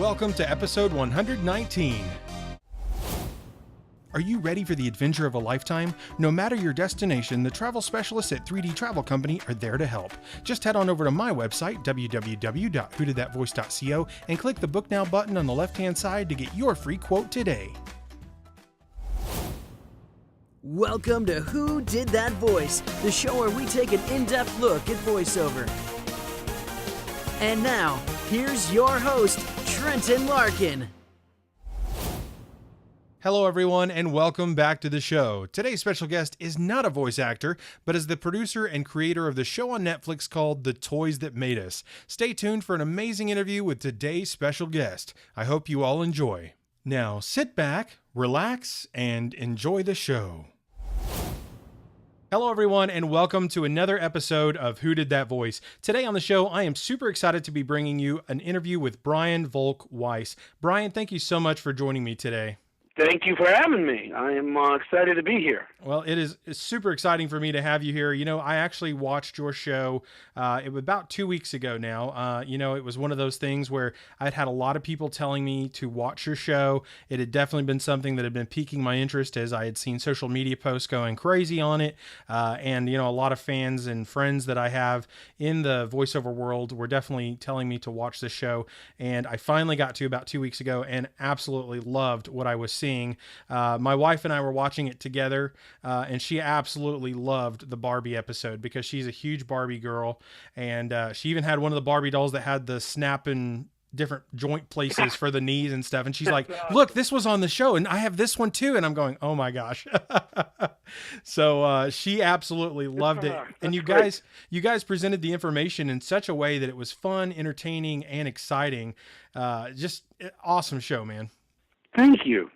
Welcome to episode 119. Are you ready for the adventure of a lifetime? No matter your destination, the travel specialists at 3D Travel Company are there to help. Just head on over to my website, www.whodidthatvoice.co, and click the Book Now button on the left-hand side to get your free quote today. Welcome to Who Did That Voice, the show where we take an in-depth look at voiceover. And now, here's your host, Trenton Larkin. Hello everyone and welcome back to the show. Today's special guest is not a voice actor, but is the producer and creator of the show on Netflix called The Toys That Made Us. Stay tuned for an amazing interview with today's special guest. I hope you all enjoy. Now sit back, relax, and enjoy the show. Hello everyone and welcome to another episode of Who Did That Voice. Today on the show, I am super excited to be bringing you an interview with Brian Volk-Weiss. Brian, thank you so much for joining me today. Thank you for having me. I am excited to be here. Well, it's super exciting for me to have you here. You know, I actually watched your show it was about 2 weeks ago now. It was one of those things where I'd had a lot of people telling me to watch your show. It had definitely been something that had been piquing my interest as I had seen social media posts going crazy on it. And a lot of fans and friends that I have in the voiceover world were definitely telling me to watch this show. And I finally got to about 2 weeks ago and absolutely loved what I was seeing. My wife and I were watching it together, and she absolutely loved the Barbie episode because she's a huge Barbie girl, and she even had one of the Barbie dolls that had the snapping different joint places for the knees and stuff, and she's like, look, this was on the show and I have this one too, and I'm going, oh my gosh. So she absolutely loved it. And you guys presented the information in such a way that it was fun, entertaining, and exciting. Just awesome show, man. Thank you.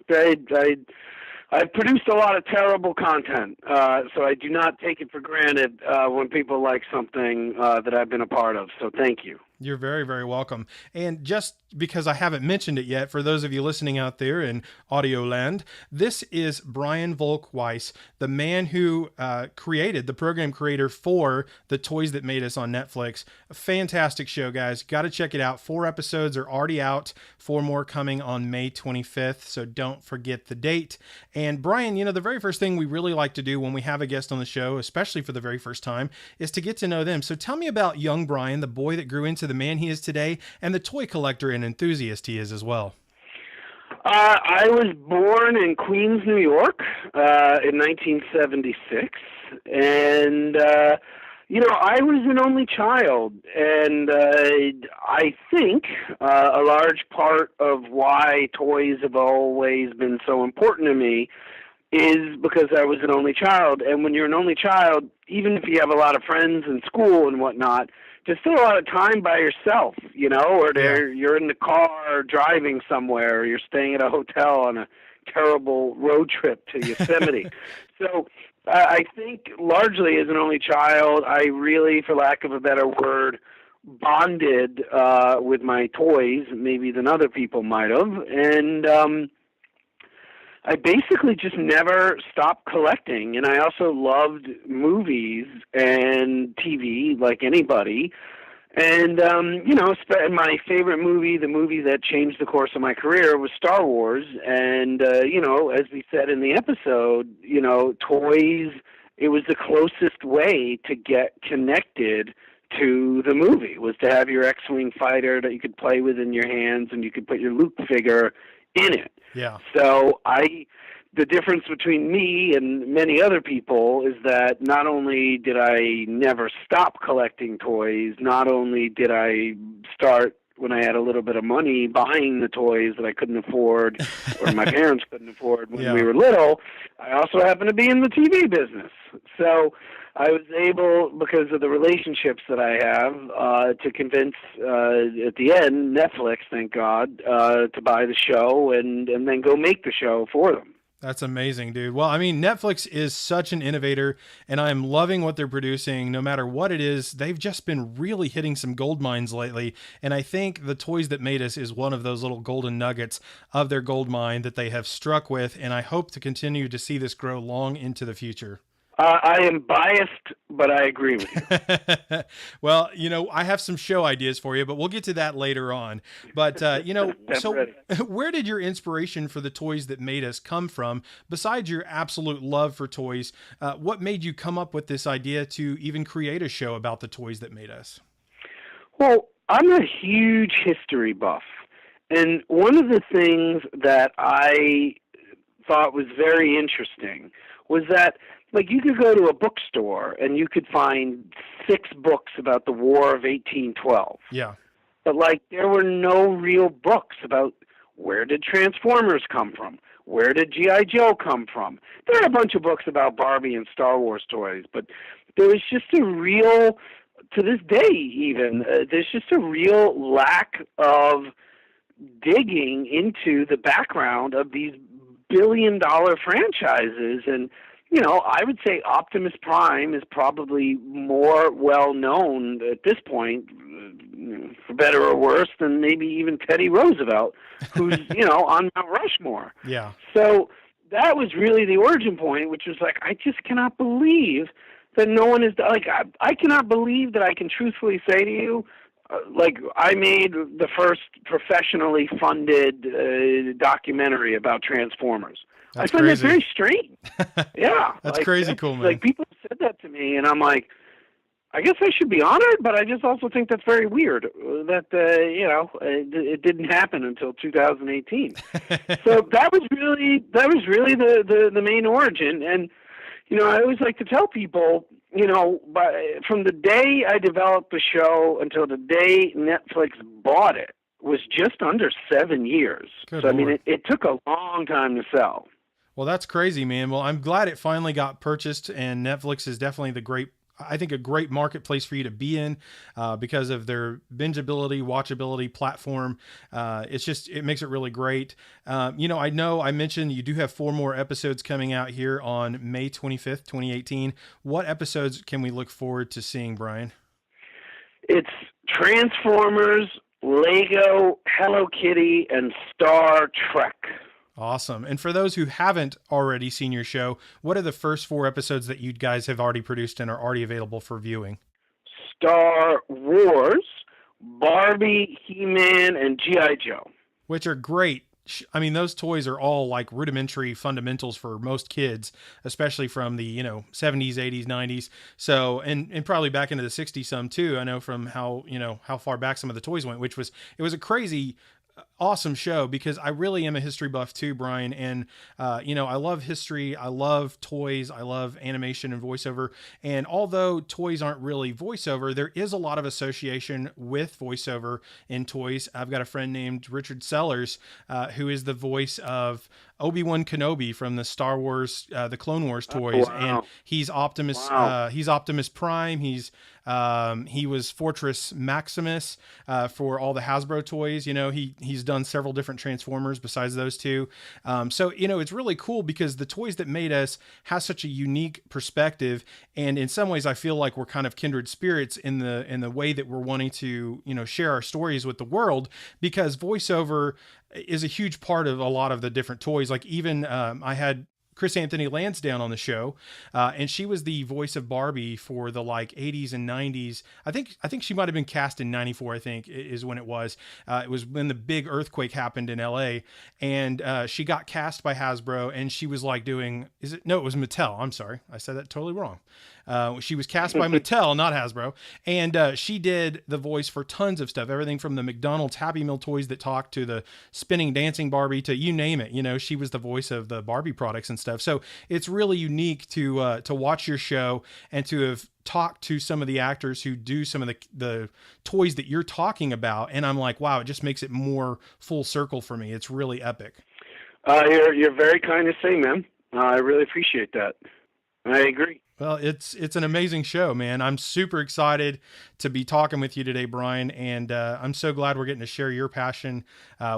I've produced a lot of terrible content, so I do not take it for granted when people like something that I've been a part of. So thank you. You're very, very welcome. And just because I haven't mentioned it yet, for those of you listening out there in audio land, this is Brian Volk-Weiss, the man who created, the program creator for The Toys That Made Us on Netflix. A fantastic show, guys. Got to check it out. 4 episodes are already out. 4 more coming on May 25th, so don't forget the date. And Brian, the very first thing we really like to do when we have a guest on the show, especially for the very first time, is to get to know them. So tell me about young Brian, the boy that grew into the man he is today, and the toy collector and enthusiast he is as well. I was born in Queens, New York, in 1976, and I was an only child, and I think a large part of why toys have always been so important to me is because I was an only child. And when you're an only child, even if you have a lot of friends in school and whatnot, there's still a lot of time by yourself, or you're in the car driving somewhere, or you're staying at a hotel on a terrible road trip to Yosemite. So I think largely as an only child, I really, for lack of a better word, bonded with my toys, maybe than other people might have. And I basically just never stopped collecting, and I also loved movies and TV like anybody. And, my favorite movie, the movie that changed the course of my career, was Star Wars. And, as we said in the episode, toys, it was the closest way to get connected to the movie, was to have your X-Wing fighter that you could play with in your hands, and you could put your Luke figure in it. Yeah. So the difference between me and many other people is that not only did I never stop collecting toys, not only did I start when I had a little bit of money buying the toys that I couldn't afford or my parents couldn't afford when we were little, I also happened to be in the TV business. So I was able, because of the relationships that I have, to convince, at the end, Netflix, thank God, to buy the show and then go make the show for them. That's amazing, dude. Well, I mean, Netflix is such an innovator, and I'm loving what they're producing. No matter what it is, they've just been really hitting some gold mines lately. And I think The Toys That Made Us is one of those little golden nuggets of their gold mine that they have struck with. And I hope to continue to see this grow long into the future. I am biased, but I agree with you. Well, I have some show ideas for you, but we'll get to that later on. But, so ready. where did your inspiration for the toys that made us come from? Besides your absolute love for toys, what made you come up with this idea to even create a show about the toys that made us? Well, I'm a huge history buff. And one of the things that I thought was very interesting was that, like, you could go to a bookstore and you could find 6 books about the War of 1812. Yeah. But, like, there were no real books about where did Transformers come from? Where did G.I. Joe come from? There are a bunch of books about Barbie and Star Wars toys, but there was just a real, to this day even, there's just a real lack of digging into the background of these billion-dollar franchises. And I would say Optimus Prime is probably more well-known at this point, for better or worse, than maybe even Teddy Roosevelt, who's, on Mount Rushmore. Yeah. So that was really the origin point, which was like, I just cannot believe that no one is, like, I cannot believe that I can truthfully say to you, like, I made the first professionally funded documentary about Transformers. That's I find crazy. that very strange. Yeah. That's crazy cool, man. Like, people said that to me, and I'm like, I guess I should be honored, but I just also think that's very weird that, it didn't happen until 2018. So that was really the main origin. And, I always like to tell people, from the day I developed the show until the day Netflix bought it was just under 7 years. Good so, Lord. I mean, it took a long time to sell. Well, that's crazy, man. Well, I'm glad it finally got purchased, and Netflix is definitely I think a great marketplace for you to be in because of their bingeability, watchability platform. It makes it really great. I know I mentioned you do have 4 more episodes coming out here on May 25th, 2018. What episodes can we look forward to seeing, Brian? It's Transformers, Lego, Hello Kitty, and Star Trek. Awesome. And for those who haven't already seen your show, what are the first 4 episodes that you guys have already produced and are already available for viewing? Star Wars, Barbie, He-Man, and G.I. Joe. Which are great. I mean, those toys are all like rudimentary fundamentals for most kids, especially from the, 70s, 80s, 90s. So, and probably back into the 60s some too. I know from how far back some of the toys went, it was a crazy awesome show because I really am a history buff too, Brian. And, I love history. I love toys. I love animation and voiceover. And although toys aren't really voiceover, there is a lot of association with voiceover in toys. I've got a friend named Richard Sellers, who is the voice of Obi-Wan Kenobi from the Star Wars, the Clone Wars toys. Wow. And he's Optimus, Wow. He's Optimus Prime. He was Fortress Maximus, for all the Hasbro toys. He's done several different Transformers besides those 2. So, it's really cool because the toys that made us has such a unique perspective. And in some ways I feel like we're kind of kindred spirits in the way that we're wanting to, share our stories with the world, because voiceover is a huge part of a lot of the different toys. Like even, I had Chris Anthony Lansdowne on the show, and she was the voice of Barbie for the 80s and 90s. I think she might have been cast in 94, I think is when it was. It was when the big earthquake happened in LA, and she got cast by Hasbro, and she was doing, it was Mattel. I'm sorry. I said that totally wrong. She was cast by Mattel, not Hasbro. And she did the voice for tons of stuff, everything from the McDonald's Happy Meal toys that talk to the spinning dancing Barbie to you name it. She was the voice of the Barbie products and stuff. So it's really unique to watch your show and to have talked to some of the actors who do some of the toys that you're talking about. And I'm like, wow, it just makes it more full circle for me. It's really epic. You're very kind to say, man. I really appreciate that. I agree. Well, it's an amazing show, man. I'm super excited to be talking with you today, Brian, and I'm so glad we're getting to share your passion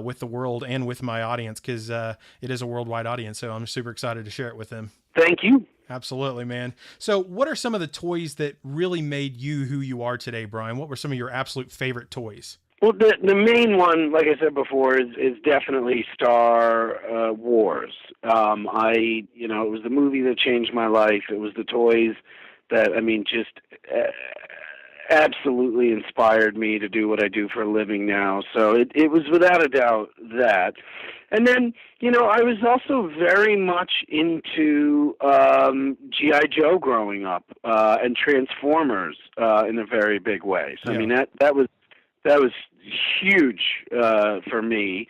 with the world and with my audience, because it is a worldwide audience, so I'm super excited to share it with them. Thank you. Absolutely, man. So what are some of the toys that really made you who you are today, Brian? What were some of your absolute favorite toys? Well, the main one, like I said before, is definitely Star Wars. It was the movie that changed my life. It was the toys that, I mean, just absolutely inspired me to do what I do for a living now. So it was without a doubt that. And then, I was also very much into G.I. Joe growing up and Transformers in a very big way. So, yeah. I mean, that was huge for me.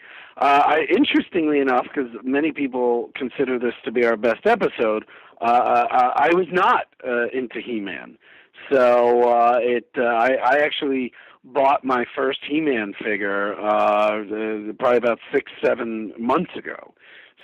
Interestingly enough, because many people consider this to be our best episode, I was not into He-Man. So I actually bought my first He-Man figure probably about 6-7 months ago.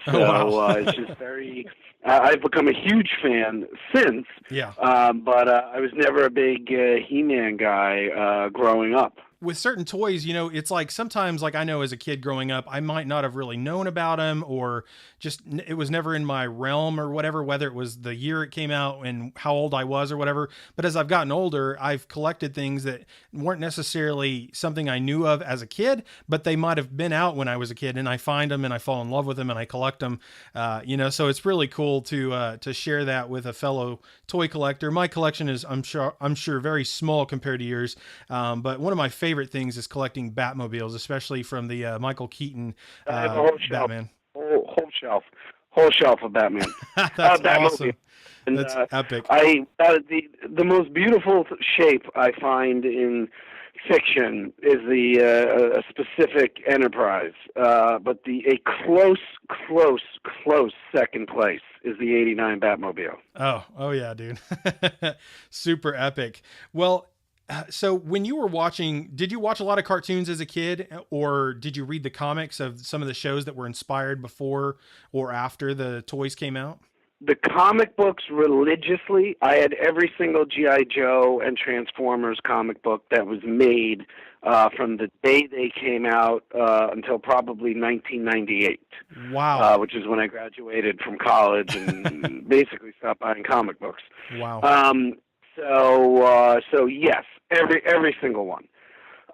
So wow. It's just very. I've become a huge fan since. Yeah. But I was never a big He-Man guy growing up. With certain toys, it's like sometimes, like I know as a kid growing up, I might not have really known about them, or just it was never in my realm or whatever, whether it was the year it came out and how old I was or whatever. But as I've gotten older, I've collected things that weren't necessarily something I knew of as a kid, but they might have been out when I was a kid, and I find them and I fall in love with them and I collect them. So it's really cool to share that with a fellow toy collector. My collection is, I'm sure very small compared to yours. But one of my favorite things is collecting Batmobiles, especially from the Michael Keaton Batman. Whole shelf of Batman. That's awesome. And, that's epic. The most beautiful shape I find in fiction is a specific Enterprise, but a close second place is the '89 Batmobile. Oh yeah, dude. Super epic. Well, so when you were watching, did you watch a lot of cartoons as a kid, or did you read the comics of some of the shows that were inspired before or after the toys came out? The comic books religiously. I had every single G.I. Joe and Transformers comic book that was made from the day they came out until probably 1998. Wow. Which is when I graduated from college and basically stopped buying comic books. Wow. So yes, every single one.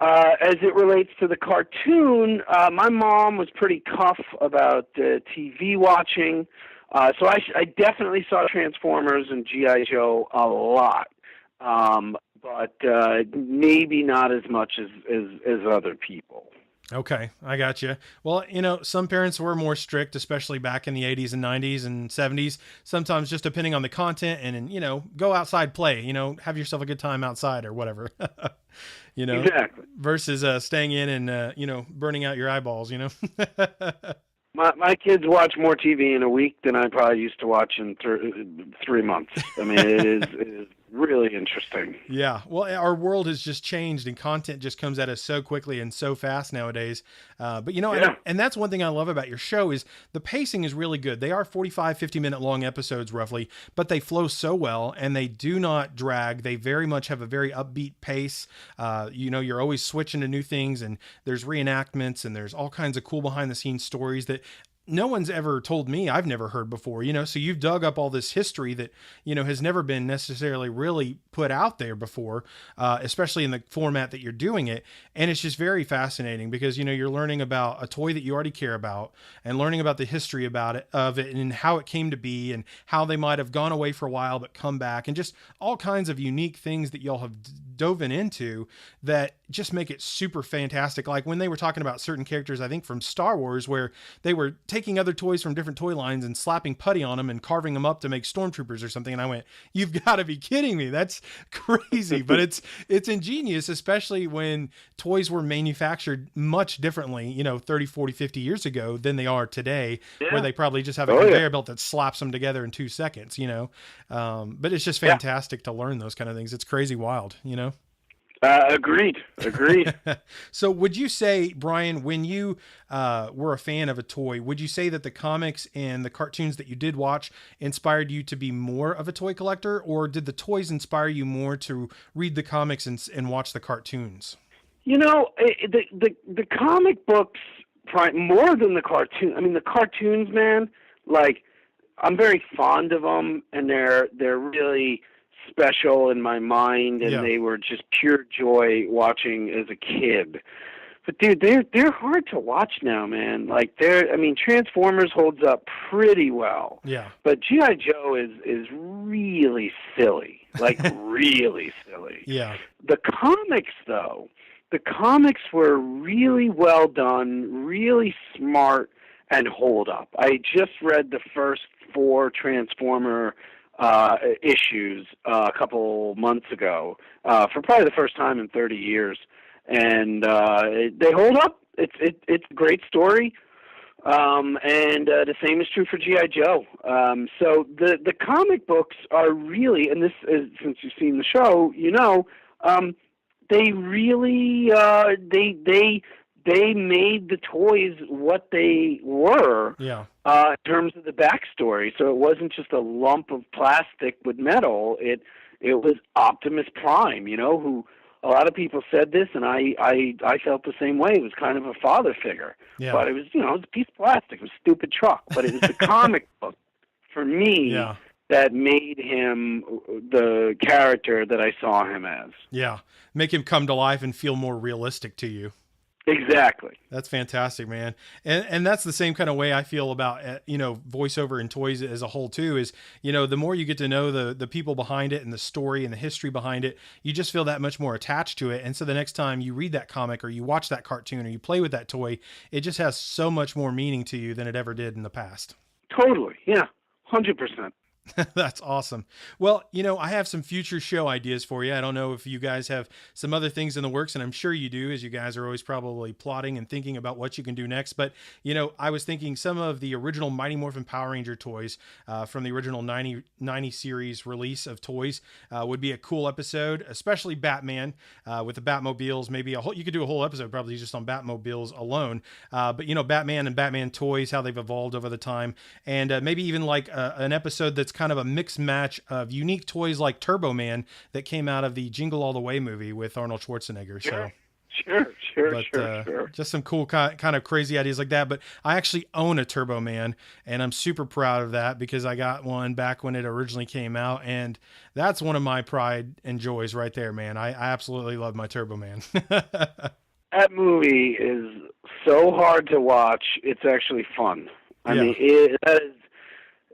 As it relates to the cartoon, my mom was pretty tough about TV watching. So I definitely saw Transformers and G.I. Joe a lot, but maybe not as much as other people. Okay, I got you. Well, some parents were more strict, especially back in the 80s and 90s and 70s, sometimes just depending on the content and, go outside, play, have yourself a good time outside or whatever, Exactly. Versus staying in and, burning out your eyeballs, My kids watch more TV in a week than I probably used to watch in 3 months. I mean, it is really interesting. Yeah. Well, our world has just changed and content just comes at us so quickly and so fast nowadays. But yeah. and that's one thing I love about your show is the pacing is really good. They are 45, 50-minute long episodes roughly, but they flow so well and they do not drag. They very much have a very upbeat pace. You're always switching to new things, and there's reenactments and there's all kinds of cool behind the scenes stories that no one's ever told me, I've never heard before, so you've dug up all this history that, has never been necessarily really put out there before, especially in the format that you're doing it. And it's just very fascinating because, you're learning about a toy that you already care about and learning about the history of it and how it came to be and how they might have gone away for a while, but come back, and just all kinds of unique things that y'all have dove into that just make it super fantastic. Like when they were talking about certain characters, I think from Star Wars, where they were taking other toys from different toy lines and slapping putty on them and carving them up to make stormtroopers or something. And I went, you've got to be kidding me. That's crazy. But it's ingenious, especially when toys were manufactured much differently, 30, 40, 50 years ago than they are today, where they probably just have a conveyor belt that slaps them together in 2 seconds, but it's just fantastic to learn those kind of things. It's crazy wild, Agreed. So would you say, Brian, when you were a fan of a toy, would you say that the comics and the cartoons that you did watch inspired you to be more of a toy collector, or did the toys inspire you more to read the comics and watch the cartoons? The comic books, more than the cartoon. I mean, the cartoons, man, like, I'm very fond of them, and they're really special in my mind, and they were just pure joy watching as a kid. But dude, they're hard to watch now, man. Like Transformers holds up pretty well. Yeah. But G.I. Joe is really silly. Like really silly. Yeah. The comics though, the comics were really well done, really smart, and hold up. I just read the first 4 Transformer issues a couple months ago for probably the first time in 30 years, and they hold up. It's a great story, and the same is true for G.I. Joe. So the comic books are really, and this is, since you've seen the show, they really they made the toys what they were. Yeah. In terms of the backstory. So it wasn't just a lump of plastic with metal. It was Optimus Prime, who a lot of people said this, and I felt the same way. It was kind of a father figure. Yeah. But it was, it was a piece of plastic. It was a stupid truck. But it was the comic book, for me, that made him the character that I saw him as. Yeah. Make him come to life and feel more realistic to you. Exactly. That's fantastic, man. And that's the same kind of way I feel about, voiceover and toys as a whole too, is, the more you get to know the people behind it and the story and the history behind it, you just feel that much more attached to it. And so the next time you read that comic or you watch that cartoon or you play with that toy, it just has so much more meaning to you than it ever did in the past. Totally. Yeah. 100%. That's awesome. Well, I have some future show ideas for you. I don't know if you guys have some other things in the works, and I'm sure you do, as you guys are always probably plotting and thinking about what you can do next. But, I was thinking some of the original Mighty Morphin Power Ranger toys from the original 90 series release of toys would be a cool episode, especially Batman with the Batmobiles. Maybe you could do a whole episode probably just on Batmobiles alone. But, Batman and Batman toys, how they've evolved over the time. And maybe even like an episode that's kind of a mixed match of unique toys like Turbo Man that came out of the Jingle All the Way movie with Arnold Schwarzenegger. Sure. So Sure. Sure. Just some cool kind of crazy ideas like that. But I actually own a Turbo Man, and I'm super proud of that because I got one back when it originally came out, and that's one of my pride and joys right there, man. I absolutely love my Turbo Man. That movie is so hard to watch. It's actually fun. I mean,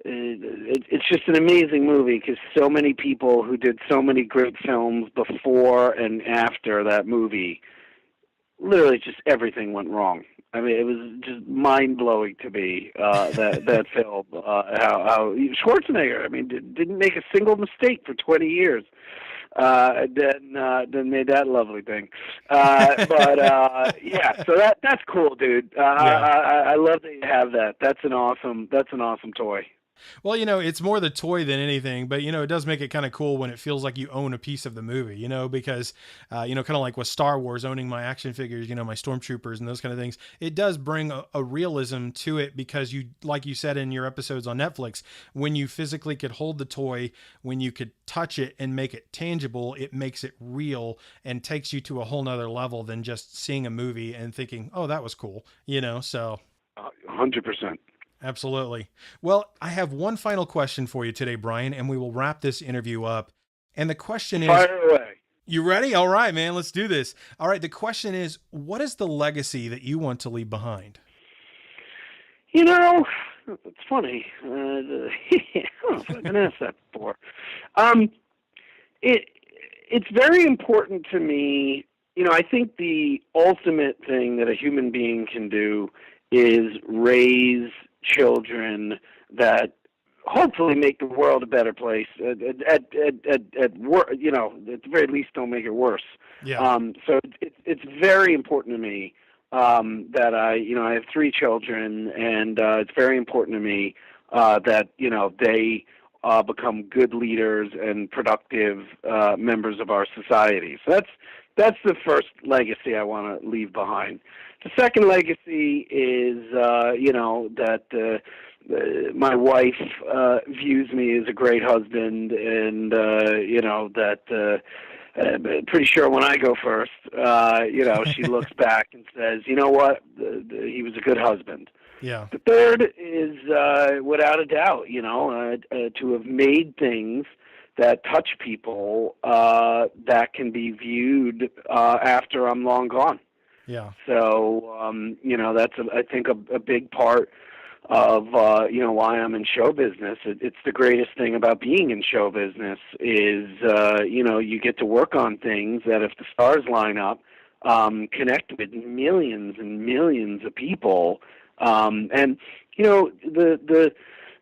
it's just an amazing movie because so many people who did so many great films before and after that movie, literally just everything went wrong. I mean, it was just mind-blowing to me, that film, how Schwarzenegger, I mean, didn't make a single mistake for 20 years. Then made that lovely thing. So that's cool, dude. I love that you have that. That's an awesome toy. Well, it's more the toy than anything, but, it does make it kind of cool when it feels like you own a piece of the movie, because, kind of like with Star Wars, owning my action figures, my stormtroopers and those kind of things, it does bring a realism to it because like you said in your episodes on Netflix, when you physically could hold the toy, when you could touch it and make it tangible, it makes it real and takes you to a whole nother level than just seeing a movie and thinking, oh, that was cool, so. 100%. Absolutely. Well, I have one final question for you today, Brian, and we will wrap this interview up. And the question is... Fire away. You ready? All right, man, let's do this. All right, the question is, what is the legacy that you want to leave behind? It's funny. I don't know if I've been asked that before. It's very important to me. I think the ultimate thing that a human being can do is raise children that hopefully make the world a better place. At the very least, don't make it worse. Yeah. So it's very important to me that I have 3 children, and it's very important to me that they become good leaders and productive members of our society. So that's the first legacy I want to leave behind. The second legacy is, that my wife views me as a great husband, and pretty sure when I go first, she looks back and says, you know what, he was a good husband. Yeah. The third is, without a doubt, to have made things that touch people that can be viewed after I'm long gone. Yeah. So, that's, I think, a big part of, why I'm in show business. It's the greatest thing about being in show business is, you get to work on things that if the stars line up, connect with millions and millions of people.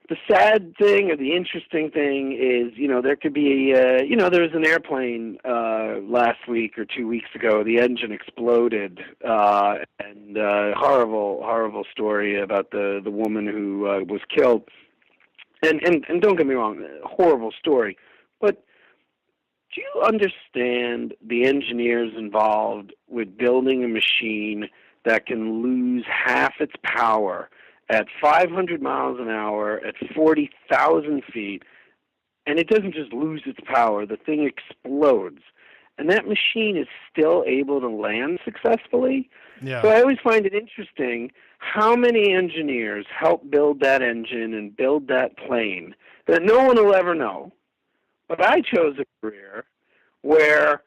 The sad thing or the interesting thing is, there could be, there was an airplane last week or 2 weeks ago. The engine exploded, and horrible story about the woman who was killed. And don't get me wrong, horrible story. But do you understand the engineers involved with building a machine that can lose half its power at 500 miles an hour, at 40,000 feet, and it doesn't just lose its power, the thing explodes. And that machine is still able to land successfully? Yeah. So I always find it interesting how many engineers help build that engine and build that plane that no one will ever know. But I chose a career where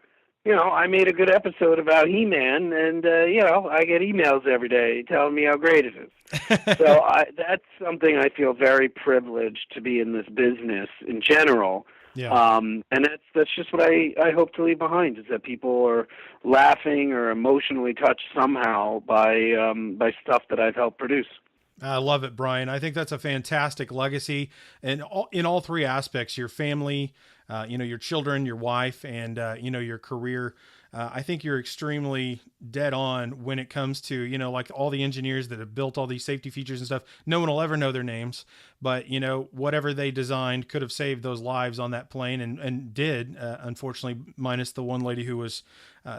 I made a good episode about He-Man, and, I get emails every day telling me how great it is. So that's something I feel very privileged to be in this business in general. Yeah. And that's just what I hope to leave behind, is that people are laughing or emotionally touched somehow by stuff that I've helped produce. I love it, Brian. I think that's a fantastic legacy, and in all three aspects: your family, your children, your wife, and your career. I think you're extremely dead on when it comes to, like all the engineers that have built all these safety features and stuff. No one will ever know their names, but whatever they designed could have saved those lives on that plane, and did, unfortunately, minus the one lady who was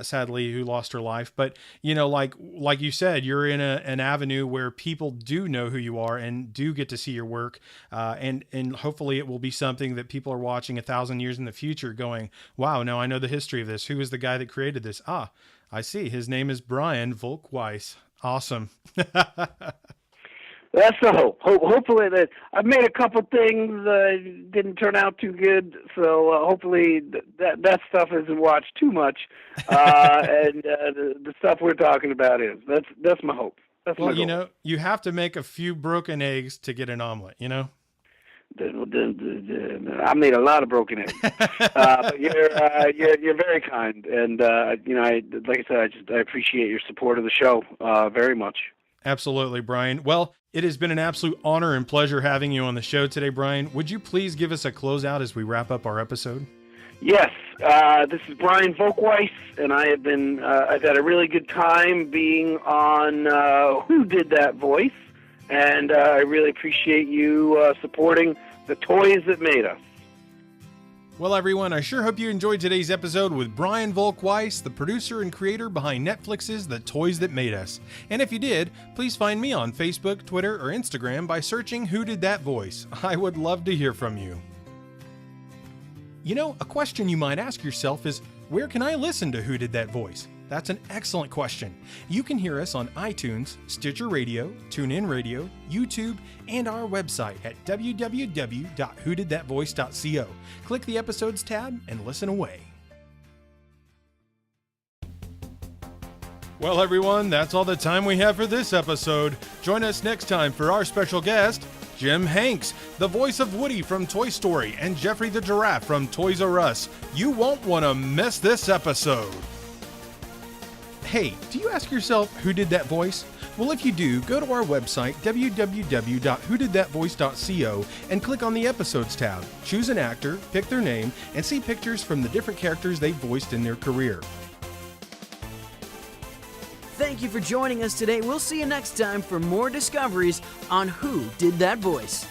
sadly who lost her life. But like you said, you're in an avenue where people do know who you are and do get to see your work, and hopefully it will be something that people are watching 1,000 years in the future going, wow, now I know the history of this. Who is the guy that created this? I see. His name is Brian Volk-Weiss. Awesome. That's the hope. Hopefully that I've made a couple things didn't turn out too good, so hopefully that stuff isn't watched too much, and the stuff we're talking about is. That's my hope. That's my goal. You have to make a few broken eggs to get an omelet. I made a lot of broken eggs, but you're very kind, and like I said, I appreciate your support of the show very much. Absolutely, Brian. Well, it has been an absolute honor and pleasure having you on the show today, Brian. Would you please give us a closeout as we wrap up our episode? Yes, this is Brian Volk-Weiss, and I've had a really good time being on Who Did That Voice, and I really appreciate you supporting the toys that made us. Well, everyone, I sure hope you enjoyed today's episode with Brian Volk-Weiss, the producer and creator behind Netflix's The Toys That Made Us. And if you did, please find me on Facebook, Twitter, or Instagram by searching Who Did That Voice. I would love to hear from you. A question you might ask yourself is, where can I listen to Who Did That Voice? That's an excellent question. You can hear us on iTunes, Stitcher Radio, TuneIn Radio, YouTube, and our website at www.whodidthatvoice.co. Click the Episodes tab and listen away. Well, everyone, that's all the time we have for this episode. Join us next time for our special guest, Jim Hanks, the voice of Woody from Toy Story, and Jeffrey the Giraffe from Toys R Us. You won't want to miss this episode. Hey, do you ask yourself who did that voice? Well, if you do, go to our website, www.whodidthatvoice.co, and click on the Episodes tab. Choose an actor, pick their name, and see pictures from the different characters they've voiced in their career. Thank you for joining us today. We'll see you next time for more discoveries on Who Did That Voice.